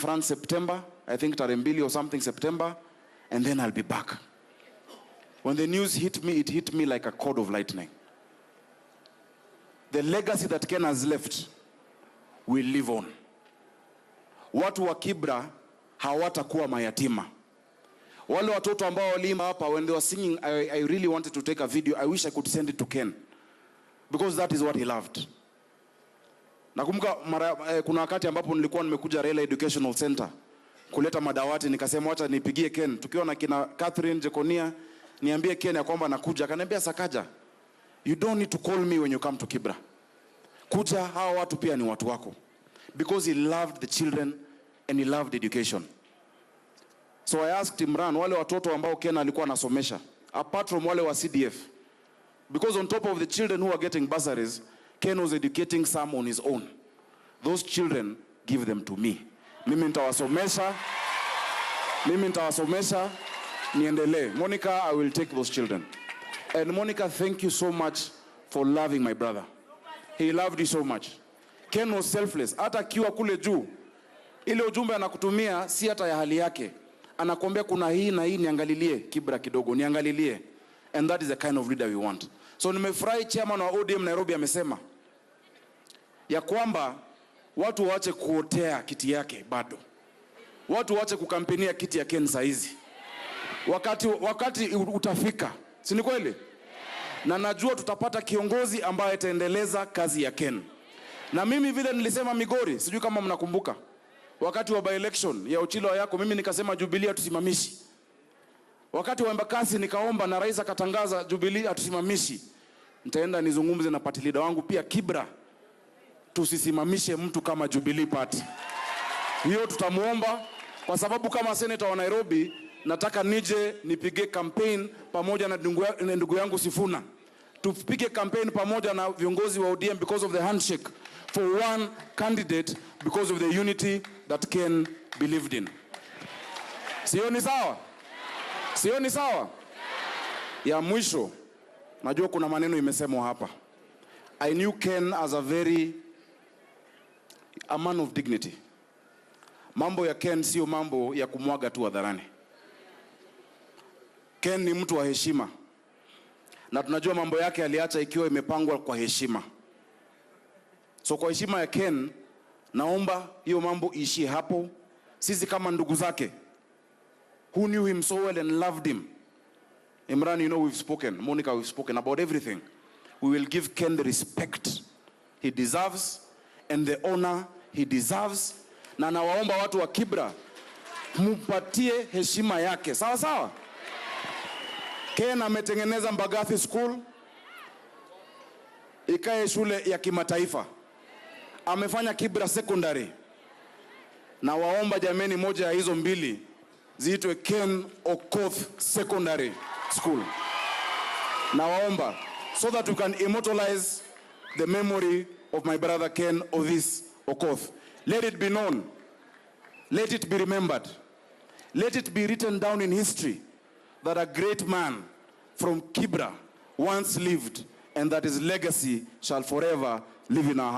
France September, I think Tarembili or something September, and then I'll be back. When the news hit me, it hit me like a cord of lightning. The legacy that Ken has left will live on. Watu wa Kibra hawatakuwa mayatima. Wale watoto ambao waliimba hapa, when they were singing, I really wanted to take a video. I wish I could send it to Ken, because that is what he loved. Nakumbuka kuna wakati ambapo nilikuwa nimekuja Raila Educational Center kuleta madawati, nikasema acha nipigie Ken, tukiwa na kina Catherine Jekonia, niambie Ken ya kwamba nakuja. Akaniambia, Sakaja, you don't need to call me when you come to Kibra. Kuja, hawa watu pia ni watu wako. Because he loved the children and he loved education. So I asked Imran, wale watoto ambao Ken alikuwa anasomesha, apart from wale wa CDF, because on top of the children who are getting bursaries, Ken was educating some on his own. Those children, give them to me. Mimi nitawasomesha, niendelee. Monica, I will take those children. And Monica, thank you so much for loving my brother. He loved you so much. Ken was selfless. Hata kiwa kule juu, ile ujumbe anakutumia si hata ya hali yake. Anakuambia kuna hii na hii, niangalilie Kibra kidogo, niangalilie. And that is the kind of leader we want. So nimefurahi chairman wa ODM Nairobi amesema ya kwamba watu waache kuotea kiti yake bado. Watu waache kukampenia kiti ya Ken saizi. Wakati utafika. Si ni kweli? Na najua tutapata kiongozi ambaye ataendeleza kazi ya Ken. Na mimi vile nilisema Migori, sijui kama mnakumbuka, wakati wa by-election ya Ochilo yako, mimi nikasema Jubilee atusimamishi. Wakati wa Embakasi nikaomba na rais akatangaza Jubilee atusimamishi. Nitaenda nizungumze na party leader wangu pia Kibra, tusisimamishe mtu kama Jubilee Party. Hiyo tutamuomba, kwa sababu kama senator wa Nairobi nataka nije nipige campaign pamoja na ndugu yangu Sifuna. Tupige campaign pamoja na viongozi wa ODM because of the handshake for one candidate, because of the unity that Ken believed in. Sio ni sawa? Sio ni sawa? Ya mwisho, najua kuna maneno imesemwa hapa. I knew Ken as a man of dignity. Mambo ya Ken sio mambo ya kumwaga tu hadharani. Ken ni mtu wa heshima. Na tunajua mambo yake aliacha ikiwa imepangwa kwa heshima. So kwa heshima ya Ken, naomba hiyo mambo iishie hapo. Sisi kama ndugu zake, who knew him so well and loved him. Imran, you know we've spoken. Monica, we've spoken about everything. We will give Ken the respect he deserves and the honor he deserves. Na nawaomba watu wa Kibra, mupatie heshima yake. Sawa sawa? Ken ametengeneza Mbagathi School ikae shule ya kimataifa. Amefanya Kibra Secondary. Na waomba jameni, moja ya hizo mbili ziitwe Ken Okoth Secondary School. Na waomba, so that we can immortalize the memory of my brother Ken Othis Okoth. Let it be known. Let it be remembered. Let it be written down in history that a great man from Kibra once lived, and that his legacy shall forever live in our hearts.